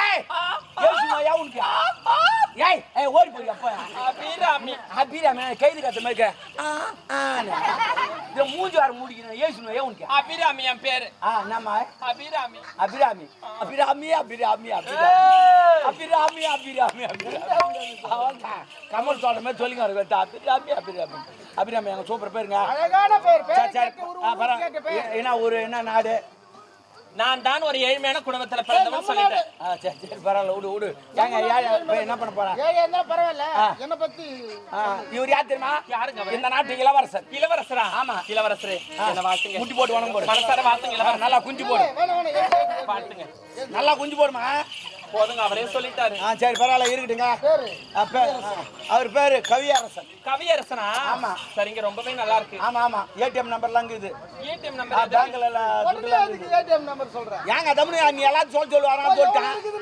ஏய் ஏசுமா யாவுன்க்கு ஏய் ஓடி போய் அப்ப அபிராமி கைது கத்த மாதிரி இந்த மூஞ்சி வார மூடிக்கணும் ஏசுமா யாவுன்க்கு அபிராமி என் பேரு நம்ம அபிராமி அபிராமி அபிராமி அபிராமி அபிராமி அபிராமி அபிராமி கமல் சொல்ற மாதிரி சொல்லிங்க அபிராமி அபிராமி அபிராமி எங்க சூப்பர் பேருங்க அழகான பேர் என்ன ஒரு என்ன நாடு நான் தான் ஒரு ஏழ்மையான குடும்பத்துல பிறந்தவன் சொல்லிட்டேன். சரி சரி பரவாயில்ல விடு விடு ஏங்க என்ன பண்ண போறா என்ன பரவாயில்ல என்ன பத்தி இவர் யார் தெரியுமா யாருங்க இந்த நாட்டு இளவரசர் இளவரசரா ஆமா இளவரசரே என்ன வாழ்த்துங்க குஞ்சு போட்டு வணங்க போடு மனசார வாழ்த்துங்க இளவரசர் நல்லா குஞ்சு போடு வாழ்த்துங்க நல்லா குஞ்சு போடுமா போதுங்க அவரே சொல்லிட்டாரு சரி பரவாயில்ல இருக்கட்டுங்க அவர் பேரு கவியரசன் கவியரசனா ஆமா சரிங்க ரொம்பவே நல்லா இருக்கு ஆமா ஆமா ஏடிஎம் நம்பர்லாம் இருக்குது ஏடிஎம் நம்பர் பேங்க்ல ஏடிஎம் நம்பர் சொல்றேன் ஏங்க தமிழ் நீ எல்லாரும் சொல்லுவாங்க சொல்லிட்டேன்